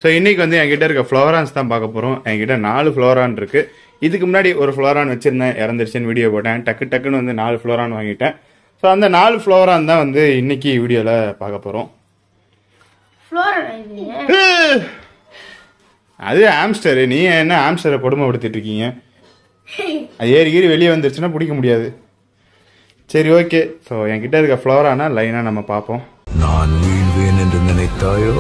So இன்னைக்கு வந்து என்கிட்ட இருக்க ஃப்ளோரான்ஸ் தான் பார்க்க போகிறோம். என்கிட்ட 4 ஃப்ளோரான் இருக்கு. இதுக்கு முன்னாடி ஒரு ஃப்ளோரான் வச்சிருந்தேன், இறந்துருச்சுன்னு வீடியோ போட்டேன். டக்குன்னு வந்து 4 ஃப்ளோரான் வாங்கிட்டேன். ஸோ அந்த 4 ஃப்ளோரான் தான் வந்து இன்னைக்கு வீடியோவில் பார்க்க போகிறோம். அது ஆம்ஸ்டர். நீ என்ன ஆம்ஸ்டரை கொடுமைப்படுத்திட்டு இருக்கீங்க? அது ஏறி வெளியே வந்துருச்சுன்னா பிடிக்க முடியாது. சரி, ஓகே. ஸோ என்கிட்ட இருக்க ஃப்ளோரானா லைனாக நம்ம பார்ப்போம். நான் வீழ்வேன் என்று நினைத்தாயோ?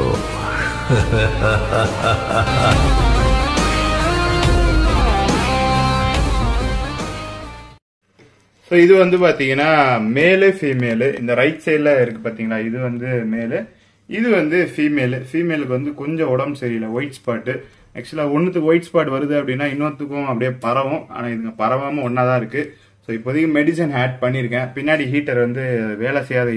ஸோ இது வந்து பார்த்தீங்கன்னா மேலு ஃபீமேலு. இந்த ரைட் சைடில் இருக்கு பார்த்தீங்களா, இது வந்து மேலு, இது வந்து ஃபீமேலு. ஃபீமேலுக்கு வந்து கொஞ்சம் உடம்பு சரியில்லை, ஒயிட் ஸ்பாட்டு. ஆக்சுவலாக ஒன்றுத்துக்கு ஒயிட் ஸ்பாட் வருது அப்படின்னா இன்னொருத்துக்கும் அப்படியே பரவும். ஆனால் இதுங்க பரவாமல் ஒன்றா தான் இருக்குது. ஸோ இப்போதைக்கு மெடிசன் ஆட் பண்ணியிருக்கேன். பின்னாடி ஹீட்டர் வந்து வேலை செய்யாத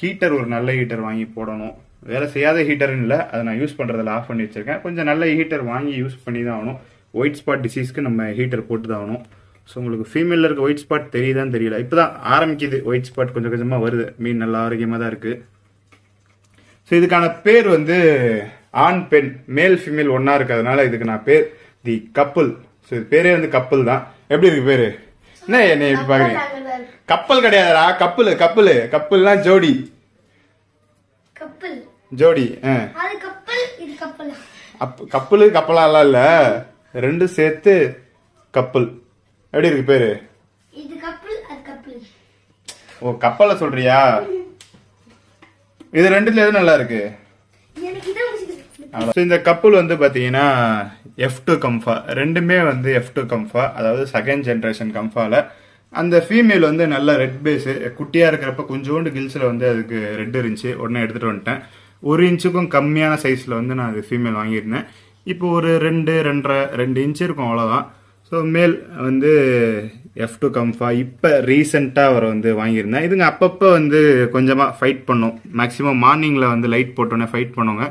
ஹீட்டர் ஒரு நல்ல ஹீட்டர் வாங்கி போடணும். வேலை செய்யாத ஹீட்டர்னு இல்லை, அதை நான் யூஸ் பண்ணுறதில் ஆஃப் பண்ணி வச்சிருக்கேன். கொஞ்சம் நல்ல ஹீட்டர் வாங்கி யூஸ் பண்ணி தான் ஆகணும். ஒயிட் ஸ்பாட் டிசீஸ்க்கு நம்ம ஹீட்டர் போட்டு தான் ஆகணும். ஸோ உங்களுக்கு ஃபீமேலில் இருக்க ஒயிட் ஸ்பாட் தெரியுதான்னு தெரியல. இப்போ தான் ஆரம்பிக்குது ஒயிட் ஸ்பாட், கொஞ்சம் கொஞ்சமாக வருது. மீன் நல்லா ஆரோக்கியமாக தான் இருக்குது. ஸோ இதுக்கான பேர் வந்து ஆண் பெண், மேல் ஃபீமேல் ஒன்றா இருக்கிறதுனால இதுக்கு நான் பேர் தி கப்புள். ஸோ இது பேரே வந்து கப்புள் தான். எப்படி இருக்கு பேரு? என்ன எப்படி பாக்குறீங்க? கப்பல் கிடையாதுடா, கப்புள்னா ஜோடி. ஜோடி. கப்பலாம் இல்ல, ரெண்டும் சேர்த்து கப்பல். எப்படி இருக்கு பேரு? ஓ, கப்பலை சொல்றியா? இது ரெண்டுல எது நல்லா இருக்கு? இந்த கப்பல் வந்து பாத்தீங்கன்னா F2 கம்ஃபா, ரெண்டுமே வந்து F2 கம்ஃபா, அதாவது செகண்ட் ஜெனரேஷன் கம்ஃபால. அந்த ஃபீமேல் வந்து நல்ல ரெட் பேஸ், குட்டியா இருக்கிறப்ப கொஞ்சோண்டு கில்ஸ்ல வந்து அதுக்கு ரெட் இருந்துச்சு, உடனே எடுத்துட்டு வந்துட்டேன். 1 இன்ச்சுக்கும் கம்மியான சைஸ்ல வந்து நான் அது ஃபீமேல் வாங்கியிருந்தேன். இப்போ ஒரு 2 இன்ச்சு இருக்கும், அவ்வளவுதான். ஸோ மேல் வந்து F2 கம்ஃபா. இப்போ ரீசெண்டாக அவர் வந்து வாங்கியிருந்தேன். இதுங்க அப்பப்போ வந்து கொஞ்சமாக ஃபைட் பண்ணும். மேக்ஸிமம் மார்னிங்கில் வந்து லைட் போட்டோன்னே ஃபைட் பண்ணுவாங்க.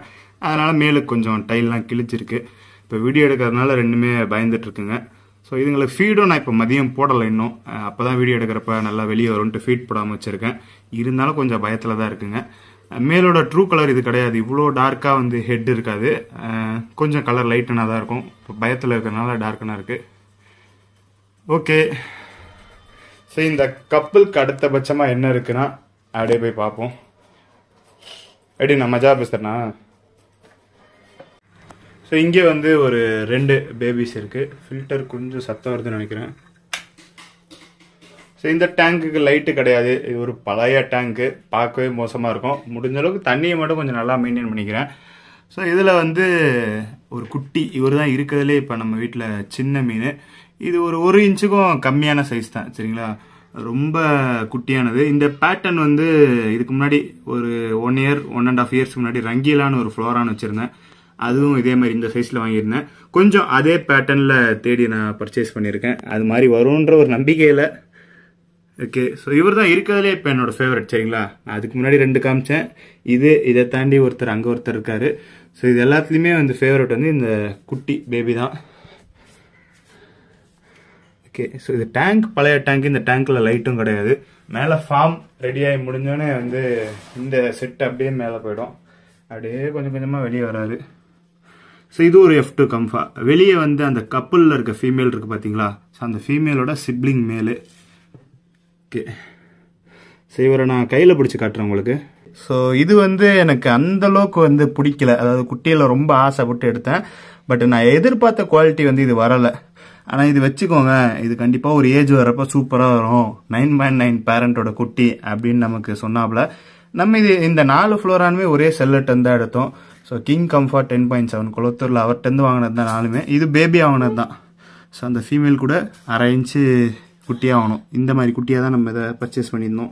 அதனால் மேலுக்கு கொஞ்சம் டைல்லாம் கிழிச்சிருக்கு. இப்போ வீடியோ எடுக்கிறதுனால ரெண்டுமே பயந்துட்டு இருக்குங்க. ஸோ இதுங்களுக்கு ஃபீடும் நான் இப்போ மதியம் போடலை இன்னும். அப்போ தான் வீடியோ எடுக்கிறப்ப நல்லா வெளியே வரும்ட்டு ஃபீட் போடாமல் வச்சுருக்கேன். இருந்தாலும் கொஞ்சம் பயத்தில் தான் இருக்குங்க. மேலோட ட்ரூ கலர் இது கிடையாது. இவ்வளோ டார்க்காக வந்து ஹெட் இருக்காது, கொஞ்சம் கலர் லைட்டனாக தான் இருக்கும். இப்போ பயத்தில் இருக்கிறதுனால டார்க்கனாக இருக்குது. ஓகே. ஸோ இந்த கப்பலுக்கு அடுத்தபட்சமாக என்ன இருக்குன்னா அப்படியே போய் பார்ப்போம். எப்படி நான் மஜா பேசுறேன்னா? ஸோ இங்கே வந்து ஒரு 2 பேபிஸ் இருக்கு. ஃபில்டர் கொஞ்சம் சத்தம் வருதுன்னு நினைக்கிறேன். ஸோ இந்த டேங்குக்கு லைட்டு கிடையாது. இது ஒரு பழைய டேங்க்கு, பார்க்கவே மோசமாக இருக்கும். முடிஞ்ச அளவுக்கு தண்ணியை மட்டும் கொஞ்சம் நல்லா மெயின்டைன் பண்ணிக்கிறேன். ஸோ இதில் வந்து ஒரு குட்டி, இவர் தான் இருக்கிறதுலே இப்போ நம்ம வீட்டில் சின்ன மீன். இது ஒரு 1 இன்ச்சுக்கும் கம்மியான சைஸ் தான், சரிங்களா? ரொம்ப குட்டியானது. இந்த பேட்டர்ன் வந்து இதுக்கு முன்னாடி ஒரு 1 இயர் 1.5 இயர்ஸ்க்கு முன்னாடி ரங்கீலான்னு ஒரு ஃப்ளோரான் வச்சுருந்தேன். அதுவும் இதே மாதிரி இந்த சைஸில் வாங்கியிருந்தேன். கொஞ்சம் அதே பேட்டர்னில் தேடி நான் பர்ச்சேஸ் பண்ணியிருக்கேன். அது மாதிரி வரும்ன்ற ஒரு நம்பிக்கையில். ஓகே. ஸோ இவர் தான் இருக்கிறதுலே இப்போ என்னோட ஃபேவரட், சரிங்களா? நான் அதுக்கு முன்னாடி 2 காமிச்சேன். இதை தாண்டி ஒருத்தர், அங்கே ஒருத்தர் இருக்காரு. ஸோ இது எல்லாத்துலேயுமே வந்து ஃபேவரட் வந்து இந்த குட்டி பேபி தான். ஓகே. ஸோ இது டேங்க், பழைய டேங்க். இந்த டேங்க்கில் லைட்டும் கிடையாது. மேலே ஃபார்ம் ரெடியாகி முடிஞ்சோடனே வந்து இந்த செட் அப்படியே மேலே போயிடும். அப்படியே கொஞ்சம் கொஞ்சமாக வெளியே வராது. ஸோ இது ஒரு F2 கம்ஃபா. வெளியே வந்து அந்த கப்பலில் இருக்க ஃபீமேல் இருக்குது பார்த்தீங்களா? ஸோ அந்த ஃபீமேலோட சிப்ளிங் மேலு. ஓகே. ஸோ இவரை நான் கையில் பிடிச்சி காட்டுறேன் உங்களுக்கு. ஸோ இது வந்து எனக்கு அந்தளவுக்கு வந்து பிடிக்கல. அதாவது குட்டியில் ரொம்ப ஆசைப்பட்டு எடுத்தேன். பட் நான் எதிர்பார்த்த குவாலிட்டி வந்து இது வரலை. ஆனால் இது வச்சுக்கோங்க, இது கண்டிப்பாக ஒரு ஏஜ் வரப்போ சூப்பராக வரும். 9.9 பேரண்டோட குட்டி அப்படின்னு நமக்கு சொன்னாப்புல. நம்ம இந்த 4 ஃப்ளோரானுமே ஒரே செல்லட்டன் தான் எடுத்தோம். ஸோ கிங் கம்ஃபர்ட் 10.7 குளத்தூரில் அவர்கிட்ட வாங்கினது தான் 4மே. இது பேபி வாங்கினது தான். ஸோ அந்த ஃபீமேல் கூட 1/2 இன்ச்சு குட்டியாக ஆகணும். இந்த மாதிரி குட்டியாக தான் நம்ம இதை பர்ச்சேஸ் பண்ணியிருந்தோம்.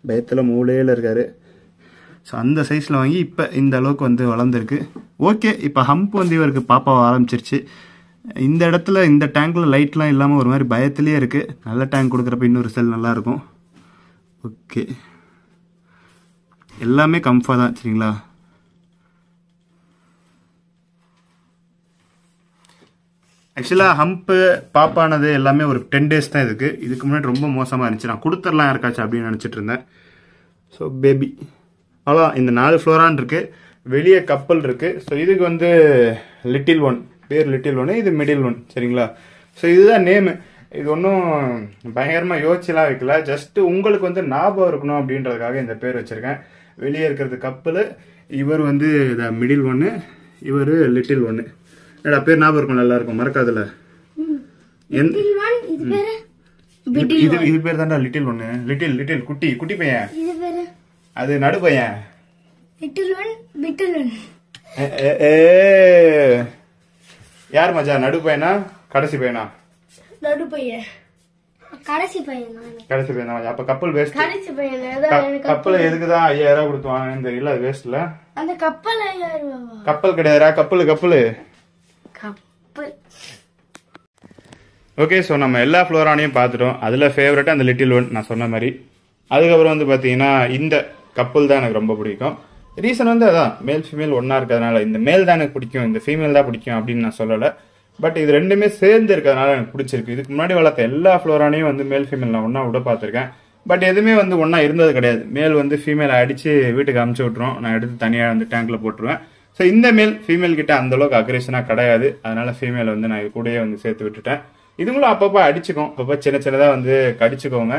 பயத்தில் மூலையில் இருக்காரு. ஸோ அந்த சைஸில் வாங்கி இப்போ இந்த அளவுக்கு வந்து வளர்ந்துருக்கு. ஓகே. இப்போ ஹம்ப் வந்து இவருக்கு பாப்பாவை ஆரம்பிச்சிருச்சு. இந்த இடத்துல இந்த டேங்க்கில் லைட்லாம் இல்லாமல் ஒரு மாதிரி பயத்திலே இருக்குது. நல்ல டேங்க் கொடுக்குறப்ப இன்னொரு செல் நல்லாயிருக்கும். ஓகே. எல்லாமே கம்ஃபா தான், சரிங்களா? ஆக்சுவலாக ஹம்ப்பு பாப்பானது எல்லாமே ஒரு 10 days தான் இதுக்கு முன்னாடி ரொம்ப மோசமாக இருந்துச்சு. நான் கொடுத்துடலாம் யாருக்காச்சும் அப்படின்னு நினச்சிட்டு இருந்தேன். ஸோ பேபி அவ்வளோதான். இந்த 4 ஃப்ளோரான் இருக்குது. வெளியே கப்பல் இருக்கு. ஸோ இதுக்கு வந்து லிட்டில் ஒன், பேர் லிட்டில் ஒன், இது மிடில் ஒன். சரிங்களா? ஸோ இதுதான் நேமு. இது ஒன்றும் பயங்கரமா யோசிச்சுலாம் வைக்கல, ஜஸ்ட் உங்களுக்கு வந்து ஞாபகம் இருக்கணும் அப்படின்றதுக்காக இந்த பேர் வச்சிருக்கேன். வெளியே இருக்கிறது கப்பல், இவர் வந்து மிடில் ஒன்னு, இவர் லிட்டில் ஒன்னு. என்னடா பேர் ஞாபகம் இருக்கும், நல்லா இருக்கும், மறக்காதுல. இது பேர் தான்டா லிட்டில் ஒன்னு. லிட்டில் லிட்டில் குட்டி குட்டி பையன், அது நடு பையன். யார் மஜா, நடு பையனா கடைசி பையனா? நடு பையன், கடைசி பையன். கடைசி பையன் தான். அப்ப கப்பல் வேஸ்ட். கப்பல் எதுக்குதான் 5000 கொடுத்து வாங்கினு தெரியல, அது வேஸ்ட்ல. அந்த கப்பல் 5000. கப்பல் கிடையாதுடா, கப்பல் கப்பல். ஓகே, ஸோ நம்ம எல்லா ஃப்ளோரானையும் பார்த்துட்டோம். அதில் ஃபேவரட் அந்த லிட்டில் ஒன் நான் சொன்ன மாதிரி. அதுக்கப்புறம் வந்து பார்த்தீங்கன்னா இந்த கப்பல் தான் எனக்கு ரொம்ப பிடிக்கும். ரீசன் வந்து அதான், மேல் ஃபீமேல் ஒன்றா இருக்கிறதுனால. இந்த மேல் தான் எனக்கு பிடிக்கும், இந்த ஃபீமேல் தான் பிடிக்கும் அப்படின்னு நான் சொல்லலை. பட் இது ரெண்டுமே சேர்ந்து இருக்கிறதுனால எனக்கு பிடிச்சிருக்கு. இதுக்கு முன்னாடி வளர்த்த எல்லா ஃப்ளோரானையும் வந்து மேல் ஃபீமேல் நான் ஒன்றா விட பார்த்துருக்கேன். பட் எதுவுமே வந்து ஒன்றா இருந்தது கிடையாது. மேல் வந்து ஃபீமேலை அடித்து வீட்டுக்கு அமுச்சு விட்ருவோம், நான் எடுத்து தனியாக வந்து டேங்க்கில் போட்டுருவேன். ஸோ இந்த மேல் ஃபீமேல் கிட்ட அந்தளவுக்கு அக்ரெஷனாக கிடையாது. அதனால ஃபீமேலை வந்து நான் இது கூடயே வந்து சேர்த்து விட்டுட்டேன். இதுங்களும் அப்பப்போ அடிச்சுக்கும், அப்பப்போ சின்ன சின்னதாக வந்து கடிச்சுக்கோங்க.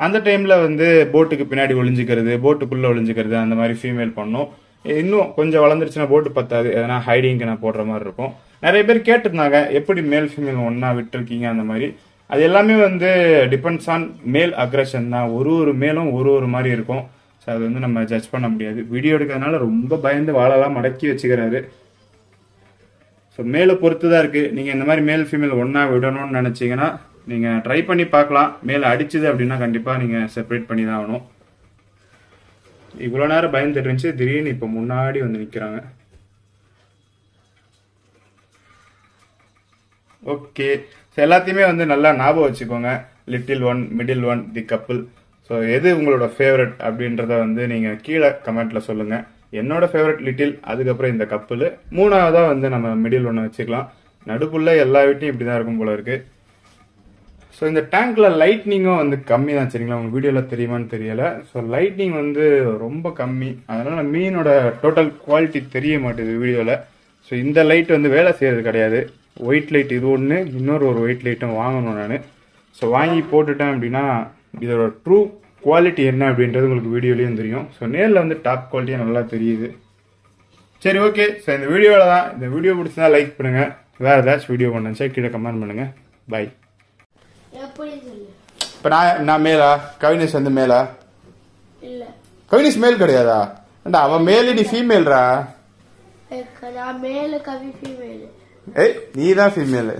அந்த டைமில் வந்து போட்டுக்கு பின்னாடி ஒளிஞ்சிக்கிறது, போட்டுக்குள்ளே ஒளிஞ்சிக்கிறது, அந்த மாதிரி ஃபீமேல் பண்ணும். இன்னும் கொஞ்சம் வளர்ந்துருச்சுன்னா போட்டு பத்தாது, எதனா ஹைடிங்க்கு நான் போடுற மாதிரி இருக்கும். நிறைய பேர் கேட்டிருந்தாங்க எப்படி மேல் ஃபீமேல் ஒன்றா விட்டுருக்கீங்க அந்த மாதிரி. அது எல்லாமே வந்து டிபெண்ட்ஸ் ஆன் மேல் அக்ரெஷன் தான். ஒரு மேலும் ஒரு மாதிரி இருக்கும். ஸோ அது வந்து நம்ம ஜட்ஜ் பண்ண முடியாது. வீடியோ எடுக்கிறதுனால ரொம்ப பயந்து வாழலாம் மடக்கி வச்சுக்கிறாரு. ஸோ மேலே பொறுத்து தான் இருக்குது. நீங்கள் இந்த மாதிரி மேல் ஃபீமேல் ஒன்றா விடணும்னு நினச்சிங்கன்னா நீங்கள் ட்ரை பண்ணி பார்க்கலாம். மேலே அடிச்சுது அப்படின்னா கண்டிப்பாக நீங்கள் செப்பரேட் பண்ணி தான் ஆகணும். இவ்வளோ நேரம் பயந்துட்டு இருந்துச்சு, திடீர்னு இப்போ முன்னாடி வந்து நிற்கிறாங்க. ஓகே, ஸோ எல்லாத்தையுமே வந்து நல்லா ஞாபகம் வச்சுக்கோங்க. லிட்டில் ஒன், மிடில் ஒன், தி கப்பிள். ஸோ எது உங்களோட ஃபேவரட் அப்படின்றத வந்து நீங்கள் கீழே கமெண்ட்டில் சொல்லுங்கள். என்னோட ஃபேவரட் லிட்டில், அதுக்கப்புறம் இந்த கப்பிள், மூணாவதாக வந்து நம்ம மிடில் ஒன்று வச்சுக்கலாம். நடுப்புள்ள எல்லா வீட்டையும் இப்படி தான் இருக்கும் போல இருக்குது. ஸோ இந்த டேங்க்கில் லைட்னிங்கும் வந்து கம்மி தான். சரிங்களா? உங்கள் வீடியோவில் தெரியுமான்னு தெரியலை. ஸோ லைட்னிங் வந்து ரொம்ப கம்மி, அதனால் மீனோட டோட்டல் குவாலிட்டி தெரிய மாட்டேது வீடியோவில். ஸோ இந்த லைட் வந்து வேலை செய்கிறது கிடையாது. ஒயிட் லைட் இது ஒன்று, இன்னொரு ஒயிட் லைட்டும் வாங்கணும் நான். ஸோ வாங்கி போட்டுட்டேன் அப்படின்னா இதோட ட்ரூ குவாலிட்டி என்ன அப்படின்றது உங்களுக்கு வீடியோலேயும் தெரியும். ஸோ நேரில் வந்து டாப் குவாலிட்டியாக நல்லா தெரியுது. சரி, ஓகே. ஸோ இந்த வீடியோவில் தான். இந்த வீடியோ பிடிச்சதா லைக் பண்ணுங்கள். வேறு ஏதாச்சும் வீடியோ பண்ணுச்சா கீழே கமெண்ட் பண்ணுங்கள். பை. இப்போ நான் மேலா, கவினேஷ் வந்து மேலா? இல்லை, கவினேஷ் மேல் கிடையாதா? அவன் மேல், நீ ஃபீமேல்ரா. நான் மேல, கவி ஃபீமேல். ஏய், நீ தான் ஃபீமேல்.